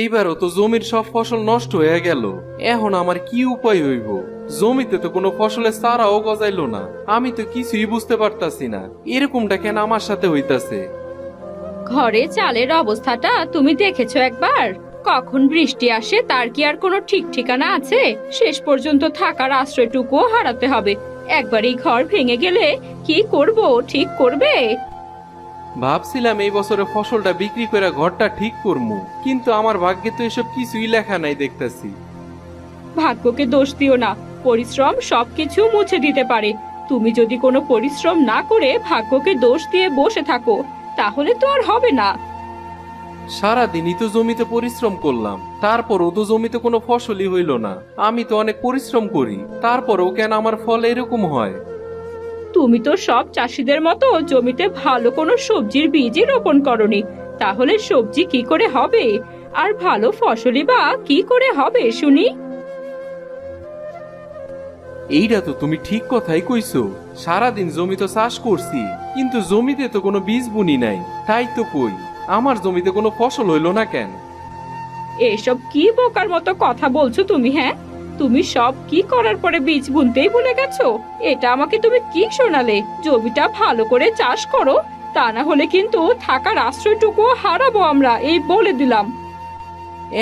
এইবারও তো জমির সব ফসল নষ্ট হয়ে গেল। এখন আমার কি উপায় হইব? জমিতে তো কোনো ফসলের চারাও গজাইলো না। আমি তো কিছুই বুঝতে পারতাছি না এরকমটা কেন আমার সাথে হইতাছে। ঘরে চালের অবস্থাটা তুমি দেখেছো একবার? কখন বৃষ্টি আসে তার কি আর কোনো ঠিক ঠিকানা আছে? শেষ পর্যন্ত থাকার আশ্রয়টুকুও হারাতে হবে। একবার এই ঘর ভেঙে গেলে কি করব, ঠিক করবে? ভাবছিলাম এই বছরে ফসলটা বিক্রি করে ঘরটা ঠিক করবো, কিন্তু আমার ভাগ্যে তো এসব কিছুই লেখা নাই দেখতাছি। ভাগ্যকে দোষ দিও না, পরিশ্রম সবকিছু মুছে দিতে পারে। তুমি যদি কোনো পরিশ্রম না করে ভাগ্যকে দোষ দিয়ে বসে থাকো, তাহলে তো আর হবে না। সারাদিনই তো জমিতে পরিশ্রম করলাম, তারপরও তো জমিতে কোনো ফসলই হইল না। আমি তো অনেক পরিশ্রম করি, তারপরেও কেন আমার ফল এরকম হয়? তুমি তো সব চাষিদের মতো জমিতে ভালো কোনো সবজির বীজই রোপণ করনি। তাহলে সবজি কি করে হবে? আর ভালো ফসলই বা কি করে হবে শুনি? এইটা তো তুমি ঠিক কথাই কইছো। সারাদিন জমি তো চাষ করছি, কিন্তু জমিতে তো কোনো বীজ বুনি নাই। তাই তো কই, আমার জমিতে কোনো ফসল হইল না কেন? এসব কি বোকার মতো কথা বলছো তুমি? হ্যাঁ, তুমি সব কি করার পরে বীজ বুনতেই ভুলে গেছো? এটা আমাকে তুমি কি শোনালে? জমিটা ভালো করে চাষ করো, তা না হলে কিন্তু থাকার আশ্রয়টুকু হারাবো আমরা, এই বলে দিলাম।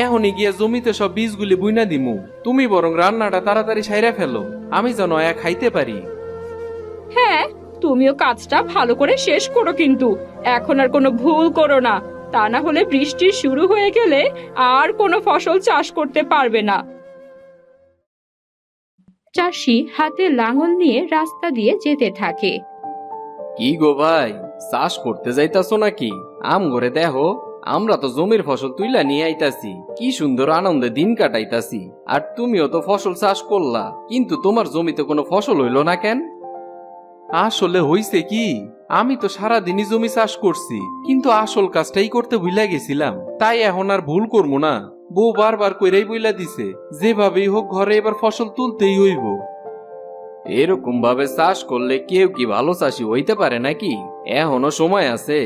এখনই গিয়া জমিতে সব বীজগুলি বুইনা দিমু। তুমি বরং রান্নাটা তাড়াতাড়ি সাইরা ফেলো, আমি যেন খাইতে পারি। হ্যাঁ, তুমিও কাজটা ভালো করে শেষ করো, কিন্তু এখন আর কোনো ভুল করো না। তা না হলে বৃষ্টি শুরু হয়ে গেলে আর কোনো ফসল চাষ করতে পারবে না। চাষি হাতে লাঙল নিয়ে রাস্তা দিয়ে যেতে থাকে। কি গো ভাই, চাষ করতে যাইতাছো নাকি? আম ঘরে দেখো, আমরা তো জমির ফসল তুইলা নিয়ে আইতাছি, কি সুন্দর আনন্দে দিন কাটাইতাছি। আর তুমিও তো ফসল চাষ করলা, কিন্তু তোমার জমিতে কোনো ফসল হইল না কেন? আসলে হইছে কি, আমি তো সারাদিনই জমি চাষ করছি, কিন্তু আসল কাজটাই করতে ভুলা গেছিলাম। তাই এখন আর ভুল করবো না। বউ বারবার কইরাই বইলা দিছে, যেভাবেই হোক ঘরে এবার ফসল তুলতেই হইব। এরকম ভাবে চাষ করলে কেউ কি ভালো চাষি হইতে পারে নাকি? এখনো সময় আছে,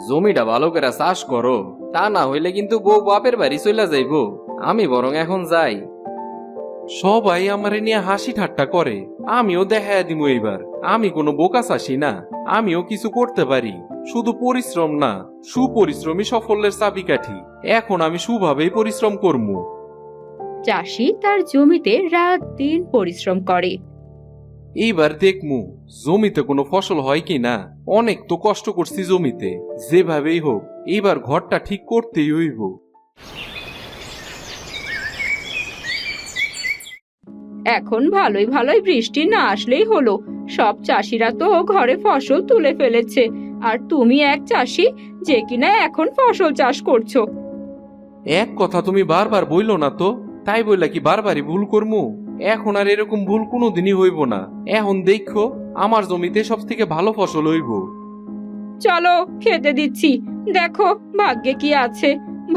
জমিটা ভালো করে চাষ করো। তা না হইলে কিন্তু বউ বাপের বাড়ি চলে যাইব। আমি বরং এখন যাই। সবাই আমারে নিয়ে হাসি ঠাট্টা করে, আমিও দেখাইয়া দিমু এইবার আমি কোনো বোকা চাষি না। আমিও কিছু করতে পারি, শুধু পরিশ্রম না, সুপরিশ্রমী সাফল্যের চাবিকাঠি। এখন আমি সুভাবেই পরিশ্রম করবো। চাষি তার জমিতে রাত দিন পরিশ্রম করে। এইবার দেখমু জমিতে কোনো ফসল হয় কি না। অনেক তো কষ্ট করছি জমিতে, যেভাবেই হোক এইবার ঘরটা ঠিক করতেই হইব। এখন ভালোই ভালোই বৃষ্টি না আসলেই হলো। সব চাষিরা তো ঘরে ফসল তুলে ফেলেছে, আর তুমি এক চাষি যে কিনা এখন ফসল চাষ করছো। এক কথা তুমি বারবার বইলো না তো, তাই বইলা কি বারবারই ভুল করমু? এখন আর এরকম ভুল কোনোদিনই হইব না। এখন দেখো, আমার জমিতে সব থেকে ভালো ফসল হইব। চলো খেতে দিচ্ছি, দেখো ভাগ্যে কি আছে।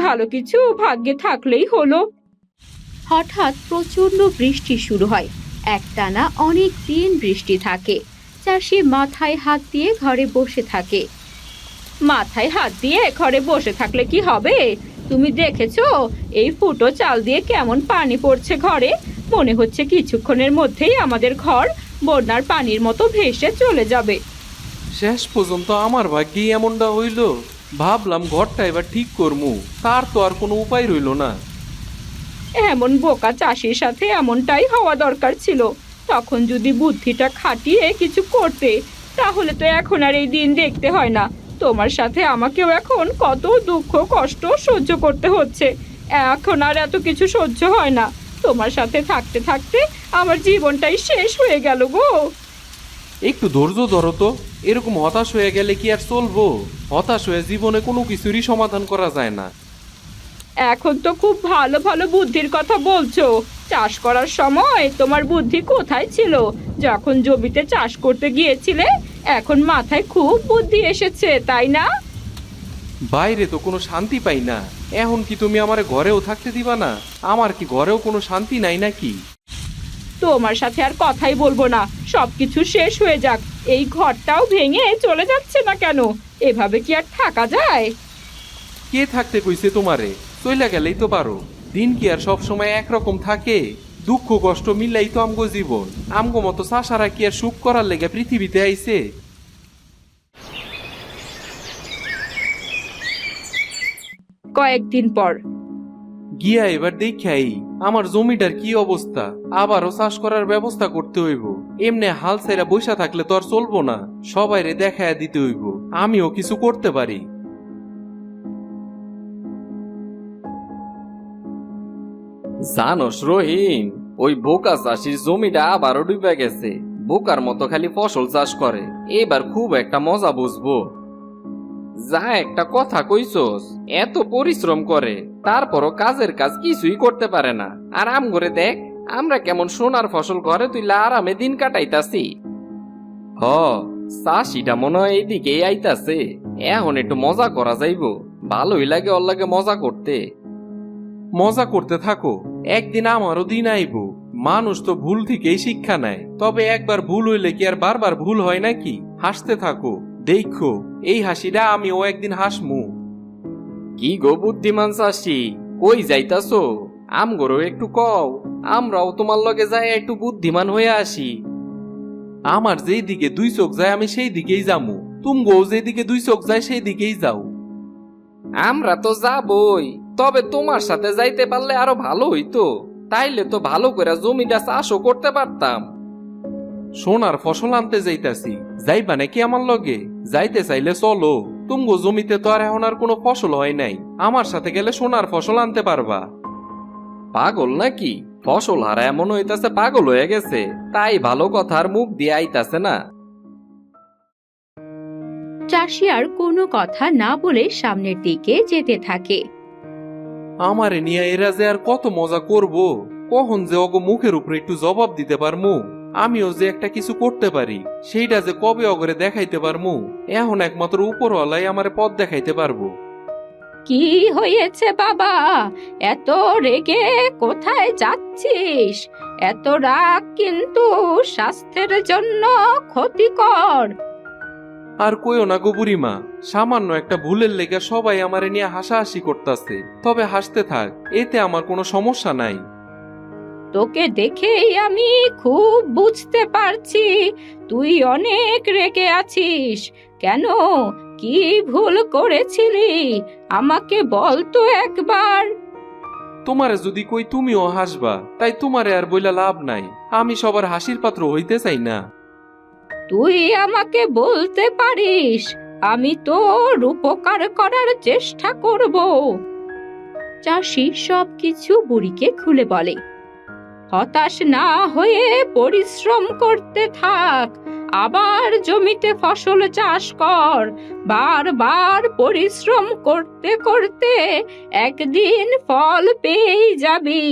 ভালো কিছু ভাগ্যে থাকলেই হলো। হঠাৎ প্রচন্ড বৃষ্টি শুরু হয়। একটানা অনেক দিন বৃষ্টি থাকে। চাষি মাথায় হাত দিয়ে ঘরে বসে থাকে। মাথায় হাত দিয়ে ঘরে বসে থাকলে কি হবে? তুমি দেখেছো এই ফুটো চাল দিয়ে কেমন পানি পড়ছে ঘরে? মনে হচ্ছে কিছুক্ষণের মধ্যেই আমাদের ঘর বন্যার পানির মতো ভেসে চলে যাবে। শেষ পর্যন্ত আমার ভাগ্যেই এমনটা হইল। ভাবলাম ঘরটা এবার ঠিক করমু, তার তো আর কোনো উপায় রইল না। এমন বোকা চাষির সাথে এমনটাই হওয়া দরকার ছিল। তখন যদি বুদ্ধিটা খাটিয়ে কিছু করতে, তাহলে তো এখন আর এই দিন দেখতে হয় না। তোমার সাথে আমাকেও এখন কত দুঃখ কষ্ট সহ্য করতে হচ্ছে। এখন আর এত কিছু সহ্য হয় না। তোমার সাথে থাকতে থাকতে আমার জীবনটাই শেষ হয়ে গেল গো। একটু ধৈর্য ধরো তো। এরকম হতাশ হয়ে গেলে কি আর চলবো? হতাশ হয়ে জীবনে কোনো কিছুরই সমাধান করা যায় না। এখন তো খুব ভালো ভালো বুদ্ধির কথা বলছো। চাষ করার সময় তোমার বুদ্ধি কোথায় ছিল? যখন জমিতে চাষ করতে গিয়েছিলে, এখন মাথায় খুব বুদ্ধি এসেছে, তাই না? বাইরে তো কোনো শান্তি পাই না। এখন কি তুমি আমার ঘরেও থাকতে দিবা না? আমার কি ঘরেও কোনো শান্তি নাই নাকি? তোমার সাথে আর কথাই বলবো না, সবকিছু শেষ হয়ে যাক। এই ঘরটাও ভেঙে চলে যাচ্ছে না কেন? এভাবে কি আর থাকা যায়? কে থাকতে কইছে তোমারে? চইলা গেলেই তো পারো। দিন কি আর সব সময় একরকম থাকে? দুঃখ কষ্ট মিলাই তো আমগো জীবন। আমগো মতো চাষারা কি আর সুখ করার লেগে পৃথিবীতে আইছে? কয়েকদিন পর গিয়া এবার দেখাই আমার জমিটার কি অবস্থা। আবারও চাষ করার ব্যবস্থা করতে হইব। এমনি হাল ছাইরা বইসা থাকলে তো আর চলবো না, সবাইরে দেখায়া দিতে হইব আমিও কিছু করতে পারি। জানোস রহিম, ওই বোকা চাষির জমিটা আবারও ডুবে গেছে। বোকার মতো খালি ফসল চাষ করে, এবার খুব একটা মজা বুঝবো। যা একটা কথা কইছস, এত পরিশ্রম করে তারপরও কাজের কাজ কিছুই করতে পারে না। আর আম করে দেখ, আমরা কেমন সোনার ফসল ঘরে তুইলা আরামে দিন কাটাইতাছি। হ, চাষিটা মনে হয় এইদিকেই আইতাছে। এখন একটু মজা করা যাইব, ভালোই লাগে ওর লাগে মজা করতে। মজা করতে থাকো, একদিন আমারও দিন আইব। মানুষ তো ভুল থেকেই শিক্ষা নেয়, তবে একবার ভুল হইলে কি আর বারবার ভুল হয় নাকি? হাসতে থাকো, দেখো এই হাসিটা আমিও একদিন হাসমু। কি গো বুদ্ধিমান চাষি, কই যাইতাছো? আমগরও একটু কও, আমরাও তোমার লগে যাই একটু বুদ্ধিমান হয়ে আসি। আমার যেই দিকে দুই চোখ যায় আমি সেই দিকেই যামু, তুমগো যেদিকে দুই চোখ যায় সেই দিকেই যাও। আমরা তো যাবই, তবে তোমার সাথে যাইতে পারলে আরো ভালো হইতো। তাইলে তো ভালো করে জমিটা চাষও করতে পারতাম। সোনার ফসল আনতে যাইতাছি, যাইবা নাকি আমার লগে? যাইতে চাইলে চলো, তুমগো জমিতে তো আর এখন আর কোনো ফসল হয় নাই, আমার সাথে গেলে সোনার ফসল আনতে পারবা। পাগল নাকি? ফসল হারা এমন হইতাছে পাগল হয়ে গেছে, তাই ভালো কথার মুখ দিয়ে আইতাছে না। চাষি আর কোনো কথা না বলে সামনের দিকে যেতে থাকে। আমারে নিয়ে এরা যে আর কত মজা করব, কখন যে অগ মুখের উপরে একটু জবাব দিতে পারমু, আমিও যে একটা কিছু করতে পারি সেইটা যে কবে অগরে দেখাইতে পারমু, এখন একমাত্র উপরওয়ালাই আমারে পথ দেখাইতে পারবো। কি হয়েছে বাবা? এত রেগে কোথায় যাচ্ছিস? এত রাগ কিন্তু স্বাস্থ্যের জন্য ক্ষতিকর। আর কইও না গো বুড়িমা, সামান্য একটা ভুলের লেগে সবাই আমারে নিয়ে হাসাহাসি করতেছে, তবে হাসতে থাক, এতে আমার কোনো সমস্যা নাই। তোকে দেখেই আমি খুব বুঝতে পারছি তুই অনেক রেগে আছিস। কেন, কি ভুল করেছিলি? আমাকে বল তো একবার। তোমারে যদি কই তুমিও হাসবা, তাই তোমারে আর বইলা লাভ নাই, আমি সবার হাসির পাত্র হইতে চাই না। তুই আমাকে বলতে পারিস, আমি তোর উপকার করার চেষ্টা করব। চাষি সবকিছু বুড়িকে খুলে বলে। হতাশ না হয়ে পরিশ্রম করতে থাক, আবার জমিতে ফসল চাষ কর। বারবার পরিশ্রম করতে করতে একদিন ফল পেয়ে যাবি।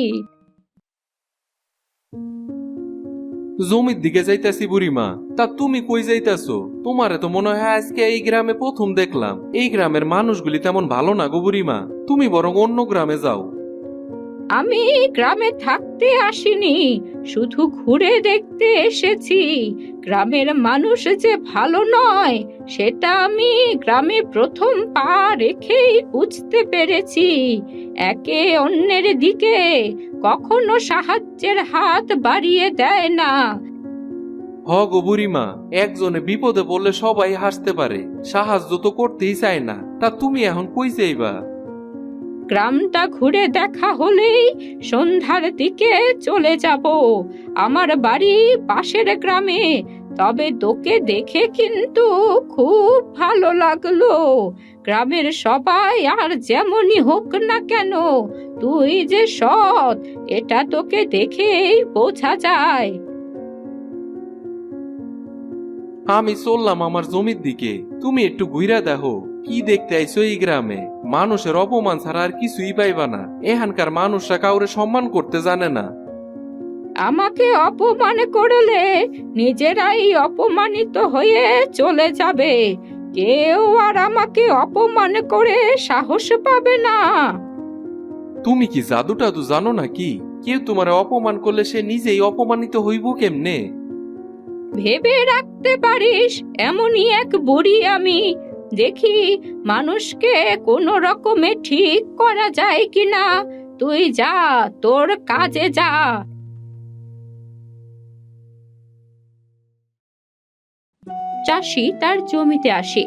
জমির দিকে যাইতাছি বুড়িমা, তা তুমি কই যাইতাছো? তোমারে তো মনে হয় আজকে এই গ্রামে প্রথম দেখলাম। এই গ্রামের মানুষগুলি তেমন ভালো না গো বুড়িমা, তুমি বরং অন্য গ্রামে যাও। আমি গ্রামে থাকতে আসিনি, শুধু ঘুরে দেখতে এসেছি। গ্রামের মানুষ যে ভালো নয় সেটা আমি গ্রামে প্রথম পা রেখেই বুঝতে পেরেছি। একে অন্যের দিকে কখনো সাহায্যের হাত বাড়িয়ে দেয় না। হ গো বুড়িমা, একজনে বিপদে পড়লে সবাই হাসতে পারে, সাহায্য তো করতেই চায় না। তা তুমি এখন কই যাইবা? গ্রামটা ঘুরে দেখা হলেই সন্ধ্যার দিকে চলে যাব। আমার বাড়ি পাশের গ্রামে। তবে তোকে দেখে কিন্তু খুব ভালো লাগলো। গ্রামের সবাই আর যেমনই হোক না কেন, তুই যে সৎ এটা তোকে দেখেই বোঝা যায়। আমি চললাম আমার জমির দিকে, তুমি একটু ঘুরা দেখো কি দেখতে আইছো এই গ্রামে। মানুষের অপমান ছাড়া আর কিছুই পাইবা না, এখানকার মানুষরা কাউরে সম্মান করতে জানে না। আমাকে অপমান করলে নিজেরাই অপমানিত হয়ে চলে যাবে, কেউ আর আমাকে অপমান করে সাহস পাবে না। তুমি কি জাদু টাদু জানো নাকি? কেউ তোমার অপমান করলে সে নিজেই অপমানিত হইব কেমনে? ভেবে রাখতে পারিস, এমনই এক বুড়ি আমি, দেখি মানুষকে কোনো রকমে ঠিক করা যায় কিনা। তুই যা, তোর কাজে যা। চাষি তার জমিতে আসে।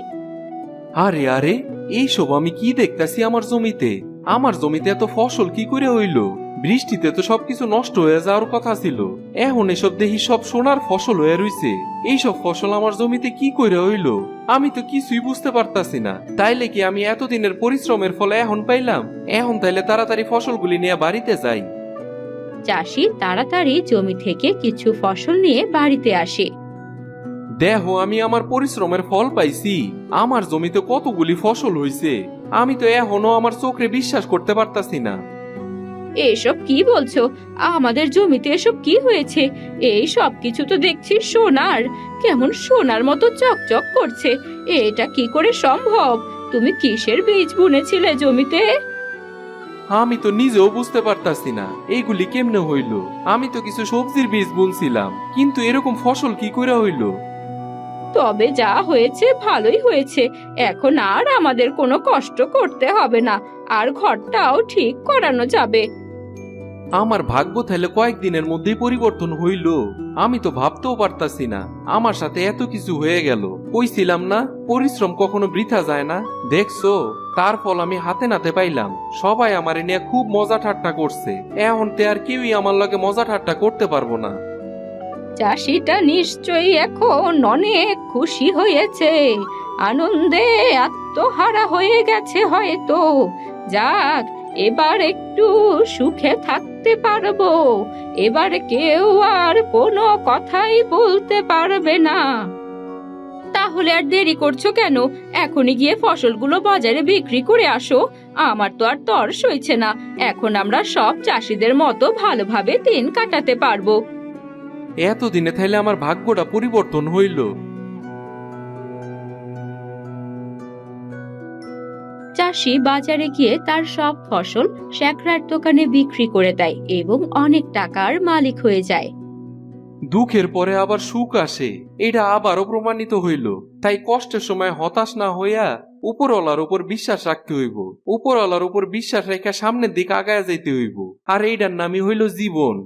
আরে আরে, এইসব আমি কি দেখতাছি আমার জমিতে? আমার জমিতে এত ফসল কি করে হইল? বৃষ্টিতে তো সবকিছু নষ্ট হয়ে যাওয়ার কথা ছিল, এখন এসব দেখি সব সোনার ফসল হয়ে রইছে। এইসব ফসল আমার জমিতে কি করে হইল? আমি তো কিছুই বুঝতে পারতাছি না। তাইলে কি আমি এতদিনের পরিশ্রমের ফলে এখন পাইলাম? এখন তাইলে তাড়াতাড়ি ফসলগুলি নিয়ে বাড়িতে যাই। চাষি তাড়াতাড়ি জমি থেকে কিছু ফসল নিয়ে বাড়িতে আসে। দেখো, আমি আমার পরিশ্রমের ফল পাইছি। আমার জমিতে কতগুলি ফসল হইছে, আমি তো এখনো আমার চোখে বিশ্বাস করতে পারতাছি না। এসব কি বলছো? আমাদের জমিতে এসব কি হয়েছে? এই সব কিছু তো দেখছি সোনার, কেমন সোনার মতো চকচক করছে। এটা কি করে সম্ভব? তুমি কিসের বীজ বুনেছিলে জমিতে? আমি তো নিজেও বুঝতে পারতাছি না এইগুলি কেমনে হইল। আমি তো কিছু সবজির বীজ বুনছিলাম, কিন্তু এরকম ফসল কি করে হইল? তবে যা হয়েছে ভালোই হয়েছে। এখন আর আমাদের কোনো কষ্ট করতে হবে না, আর ঘরটাও ঠিক করানো যাবে। আমার ভাগ্য তাহলে কয়েকদিনের মধ্যেই পরিবর্তন হইল। আমি তো ভাবতেও পারতাছি না আমার সাথে এত কিছু হয়ে গেল। কইছিলাম না, পরিশ্রম কখনো বৃথা যায় না। দেখছো, তার ফল আমি হাতে নাতে পাইলাম। সবাই আমারে নিয়ে খুব মজা ঠাট্টা করছে, এখন তে আর কেউই আমার লগে মজা ঠাট্টা করতে পারবো না। চাষিটা নিশ্চয়ই এখন অনেক খুশি হয়েছে, আনন্দে আত্মহারা হয়ে গেছে হয়তো। যাক, এবার একটু সুখে থাকতে পারবো। এবার কেউ আর কোনো কথাই বলতে পারবে না। তাহলে আর দেরি করছো কেন? এখনই গিয়ে ফসলগুলো বাজারে বিক্রি করে আসো। আমার তো আর তর সইছে না। এখন আমরা সব চাষিদের মতো ভালোভাবে দিন কাটাতে পারবো। এতদিনে তাইলে আমার ভাগ্যটা পরিবর্তন হইল। চাষি বাজারে গিয়ে তার সব ফসল শ্যাকরার দোকানে বিক্রি করে দেয় এবং অনেক টাকার মালিক হয়ে যায়। দুঃখের পরে আবার সুখ আসে, এটা আবারও প্রমাণিত হইল। তাই কষ্টের সময় হতাশ না হইয়া উপরওয়ালার উপর বিশ্বাস রাখতে হইব। উপরওয়ালার উপর বিশ্বাস রেখে সামনের দিকে আগায় যাইতে হইব। আর এইটার নামই হইল জীবন।